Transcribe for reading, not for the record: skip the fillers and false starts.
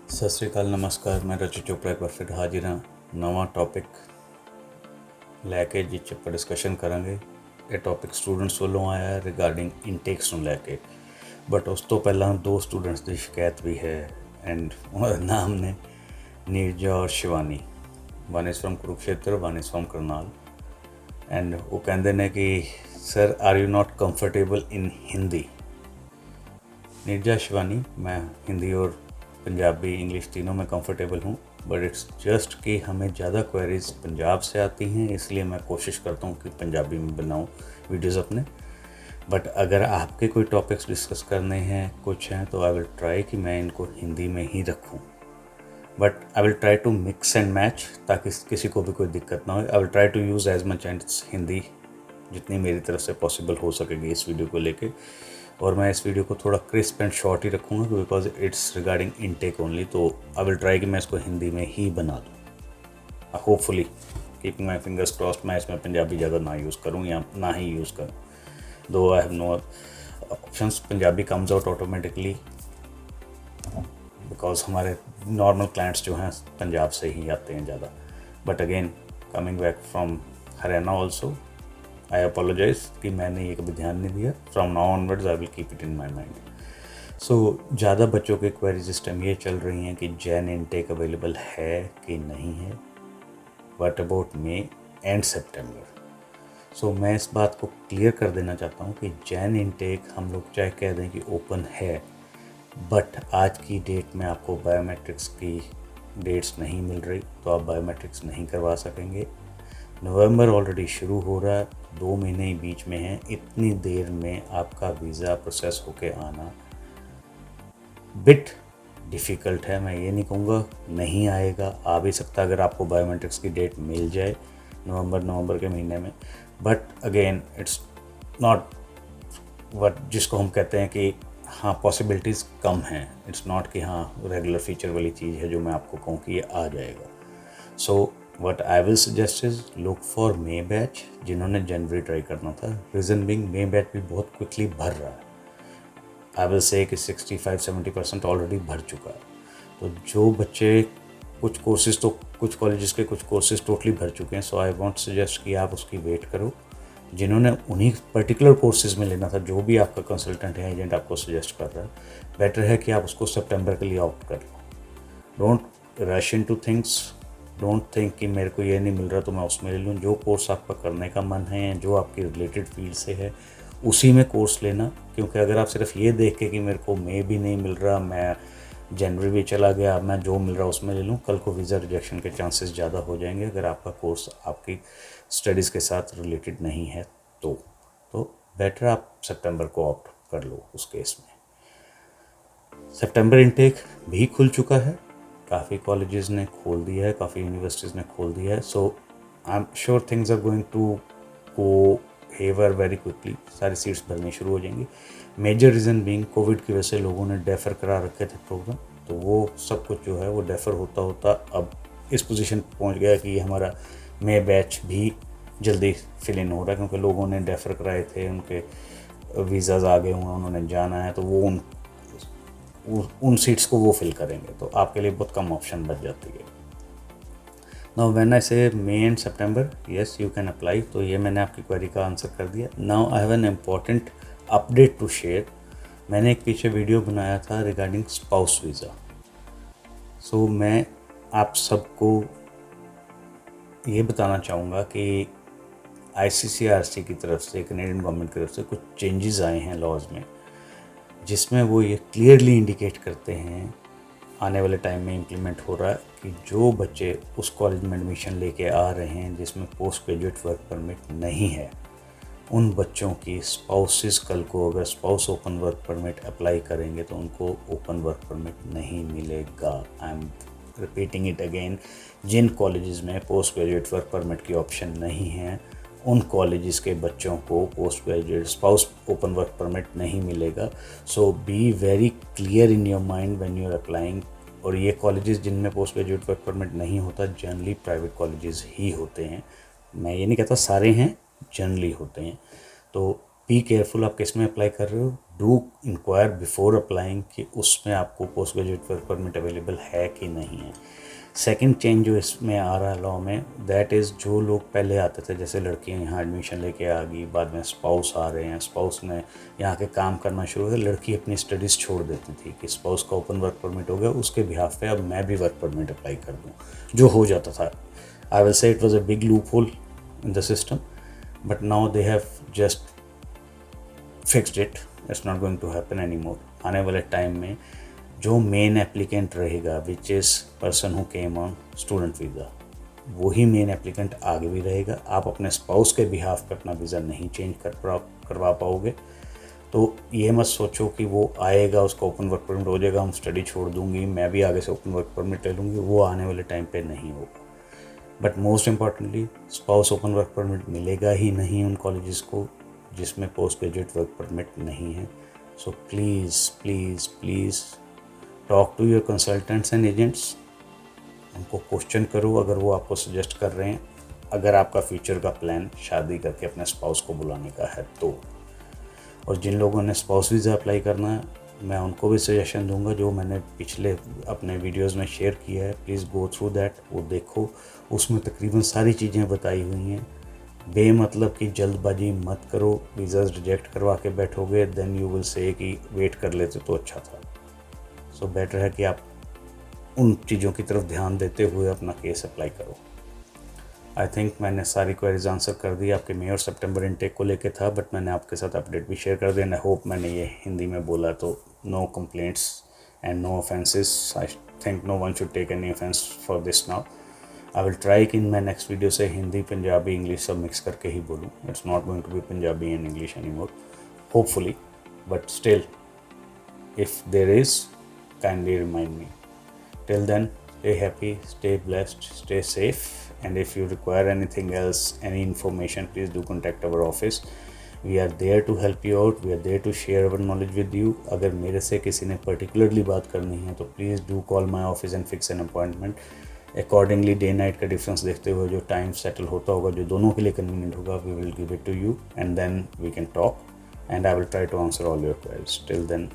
सत श्री अकाल नमस्कार। मैं रचित चोपड़ा एक बार फिर हाजिर हाँ नवा टॉपिक लैके जिस पर डिस्कशन करांगे। ਇਹ ਟੌਪਿਕ ਸਟੂਡੈਂਟਸ ਵੱਲੋਂ ਆਇਆ ਹੈ ਰਿਗਾਰਡਿੰਗ ਇਨਟੇਕਸ ਨੂੰ ਲੈ ਕੇ। ਬਟ ਉਸ ਤੋਂ ਪਹਿਲਾਂ ਦੋ ਸਟੂਡੈਂਟਸ ਦੀ ਸ਼ਿਕਾਇਤ ਵੀ ਹੈ ਐਂਡ ਉਹਨਾਂ ਦਾ ਨਾਮ ਨੇ ਨੀਰਜਾ ਔਰ Shivani. One is firm Kurukshetra, one is firm Karnal. And ਉਹ ਕਹਿੰਦੇ ਨੇ ਕਿ sir are you not comfortable in Hindi. Neerja Shivani, मैं हिंदी और पंजाबी इंग्लिश तीनों में कंफर्टेबल हूँ, बट इट्स जस्ट कि हमें ज़्यादा क्वेरीज पंजाब से आती हैं, इसलिए मैं कोशिश करता हूँ कि पंजाबी में बनाऊँ वीडियोज़ अपने। बट अगर आपके कोई टॉपिक्स डिस्कस करने हैं कुछ हैं तो आई विल ट्राई कि मैं इनको हिंदी में ही रखूँ। But I will try to mix and match ताकि किसी को भी कोई दिक्कत ना हो। I will try to use as much and Hindi जितनी मेरी तरफ से पॉसिबल हो सकेगी इस वीडियो को लेके। और मैं इस वीडियो को थोड़ा क्रिस्प एंड शॉर्ट ही रखूँगा because it's regarding intake only. तो आई विल ट्राई कि मैं इसको हिंदी में ही बना दूँ। Hopefully keeping my fingers crossed मैं इसमें पंजाबी ज़्यादा ना यूज़ करूँ या ना ही यूज़ करूँ। Though I have no options, Punjabi comes out automatically because हमारे नॉर्मल क्लाइंट्स जो हैं पंजाब से ही आते हैं ज़्यादा। But again coming back from Haryana also, I apologise कि मैंने ये कभी ध्यान नहीं दिया। From now onwards I will keep it in my mind. So ज़्यादा बच्चों की क्वेरीज इस टाइम ये चल रही हैं कि जैन इनटेक अवेलेबल है कि नहीं है, व्हाट अबाउट मे एंड सितंबर। सो मैं इस बात को क्लियर कर देना चाहता हूँ कि जैन इनटेक हम लोग चाहे कह दें कि ओपन है, बट आज की डेट में आपको बायोमेट्रिक्स की डेट्स नहीं मिल रही तो आप बायोमेट्रिक्स नहीं करवा सकेंगे। नवंबर ऑलरेडी शुरू हो रहा है, 2 महीने ही बीच में हैं। इतनी देर में आपका वीज़ा प्रोसेस होके आना बिट डिफ़िकल्ट है। मैं ये नहीं कहूँगा नहीं आएगा, आ भी सकता अगर आपको बायोमेट्रिक्स की डेट मिल जाए नवंबर के महीने में। But again it's not what जिसको हम कहते हैं कि हाँ पॉसिबिलिटीज़ कम हैं। इट्स नॉट कि हाँ रेगुलर फीचर वाली चीज़ है जो मैं आपको कहूँ कि ये आ जाएगा। So what I will suggest is look for may batch जिन्होंने जनवरी ट्राई करना था। रीज़न बिंग मे बैच भी बहुत क्विकली भर रहा है। आई विल से कि 65-70% ऑलरेडी भर चुका है। तो जो बच्चे कुछ कोर्सेज़ तो कुछ कॉलेजेस के कुछ कोर्सेज़ टोटली भर चुके हैं, सो आई वॉन्ट सजेस्ट कि आप उसकी वेट करो। जिन्होंने उन्हीं पर्टिकुलर कोर्सेज़ में लेना था, जो भी आपका कंसल्टेंट है एजेंट आपको सजेस्ट कर रहा है, बेटर है कि आप उसको सितंबर के लिए ऑप्ट कर लो। Don't rush into things. Don't think कि मेरे को ये नहीं मिल रहा तो मैं उसमें ले लूँ। जो कोर्स आपका करने का मन है, जो आपकी रिलेटेड फील्ड से है, उसी में कोर्स लेना। क्योंकि अगर आप सिर्फ ये देख के कि मेरे को मई भी नहीं मिल रहा, मैं जनवरी भी चला गया, अब मैं जो मिल रहा उसमें ले लूँ, कल को वीज़ा रिजेक्शन के चांसेस ज़्यादा हो जाएंगे अगर आपका कोर्स आपकी स्टडीज़ के साथ रिलेटेड नहीं है तो बेटर आप सितंबर को ऑप्ट कर लो उस केस में। सितंबर इनटेक भी खुल चुका है, काफ़ी कॉलेजेस ने खोल दिया है, काफ़ी यूनिवर्सिटीज़ ने खोल दिया है। So I am sure things are going to go haywire very quickly. सारी सीट्स भरनी शुरू हो जाएंगी। मेजर रीज़न बीइंग कोविड की वजह से लोगों ने डेफर करा रखे थे प्रोग्राम, तो वो सब कुछ जो है वो डेफर होता होता अब इस पोजीशन पहुंच गया कि हमारा मे बैच भी जल्दी फिल इन हो रहा है। क्योंकि लोगों ने डेफर कराए थे, उनके वीज़ाज़ आ गए हुए, उन्होंने जाना है, तो वो उन सीट्स को वो फिल करेंगे, तो आपके लिए बहुत कम ऑप्शन बच जाती है। Now when I say May and September, yes you can apply. तो ये मैंने आपकी क्वेरी का आंसर कर दिया। Now I have an important update to share. मैंने एक पीछे वीडियो बनाया था रिगार्डिंग स्पाउस वीज़ा। सो मैं आप सबको ये बताना चाहूँगा कि ICCRC की तरफ से, कनेडियन गवर्नमेंट की तरफ से कुछ चेंजेस आए हैं लॉज में, जिसमें वो ये क्लियरली इंडिकेट करते हैं, आने वाले टाइम में इम्प्लीमेंट हो रहा है, कि जो बच्चे उस कॉलेज में एडमिशन लेके आ रहे हैं जिसमें पोस्ट ग्रेजुएट वर्क परमिट नहीं है, उन बच्चों की स्पाउसेस कल को अगर spouse open work permit apply करेंगे तो उनको ओपन वर्क परमिट नहीं मिलेगा। I am repeating it again. जिन कॉलेजेस में पोस्ट ग्रेजुएट वर्क परमिट की ऑप्शन नहीं है, उन कॉलेजेस के बच्चों को post graduate spouse open work permit नहीं मिलेगा। So be very clear in your mind when you are applying. और ये कॉलेजेस जिनमें पोस्ट ग्रेजुएट वर्क परमिट नहीं होता, जनरली प्राइवेट कॉलेजेस ही होते हैं। मैं ये नहीं कहता सारे हैं, जनरली होते हैं। तो बी केयरफुल आप किस में अप्लाई कर रहे हो। डू इंक्वायर बिफोर अप्लाइंग कि उसमें आपको post graduate work permit available है कि नहीं है। सेकंड चेंज जो इसमें आ रहा है लॉ में, दैट इज़ जो लोग पहले आते थे, जैसे लड़कियां यहाँ एडमिशन लेके आ गई, बाद में स्पाउस आ रहे हैं, स्पाउस ने यहाँ के काम करना शुरू किया, लड़की अपनी स्टडीज़ छोड़ देती थी कि स्पाउस का ओपन वर्क परमिट हो गया, उसके बिहाफ पे अब मैं भी वर्क परमिट अप्लाई कर दूँ, जो हो जाता था। I will say it was a big loophole in the system, but now they have just fixed it, it's not going to happen any more. आने वाले टाइम में जो मेन एप्लीकेंट रहेगा, which is person who came on student visa, वही main applicant आगे भी रहेगा। आप अपने स्पाउस के बिहाफ पे अपना वीज़ा नहीं चेंज करवा पाओगे। तो ये मत सोचो कि वो आएगा, उसका ओपन वर्क परमिट हो जाएगा, हम स्टडी छोड़ दूंगी, मैं भी आगे से ओपन वर्क परमिट ले लूँगी, वो आने वाले टाइम पे नहीं होगा। But most importantly, spouse open work permit मिलेगा ही नहीं उन कॉलेजेस को जिसमें पोस्ट ग्रेजुएट वर्क परमिट नहीं है। So please please please talk to your consultants and agents, उनको क्वेश्चन करो अगर वो आपको सजेस्ट कर रहे हैं, अगर आपका फ्यूचर का प्लान शादी करके अपने स्पाउस को बुलाने का है तो। और जिन लोगों ने स्पाउस वीज़ा अप्लाई करना है, मैं उनको भी सजेशन दूंगा जो मैंने पिछले अपने वीडियोस में शेयर किया है, प्लीज़ गो थ्रू दैट, वो देखो, उसमें तकरीबन सारी चीज़ें बताई हुई हैं। बेमतलब की जल्दबाजी मत करो, वीज़ाज रिजेक्ट करवा के बैठोगे, देन यू विल से कि वेट कर लेते तो अच्छा था। सो बेटर है कि आप उन चीज़ों की तरफ ध्यान देते हुए अपना केस अप्लाई करो। आई थिंक मैंने सारी क्वेरीज आंसर कर दी। आपके मई और सितंबर इनटेक को लेके था, बट मैंने आपके साथ अपडेट भी शेयर कर दिया। आई होप मैंने ये हिंदी में बोला तो no complaints and no offences. I think no one should take any offence for this now. I will try कि मैं नेक्स्ट वीडियो से हिंदी, पंजाबी, इंग्लिश सब मिक्स करके ही बोलूँ। It's not going to be Punjabi and English any more, hopefully, but still if there is, kindly remind me. Till then, stay happy, stay blessed, stay safe, and if you require anything else, any information, please do contact our office. We are there to help you out, we are there to share our knowledge with you. अगर मेरे से किसी ने particularly बात करनी है तो please do call my office and fix an appointment accordingly. Day night का डिफरेंस देखते हुए जो टाइम सेटल होता होगा, जो दोनों के लिए कन्वीनियंट होगा, we will give it to you and then we can talk and I will try to answer all your queries. Till then,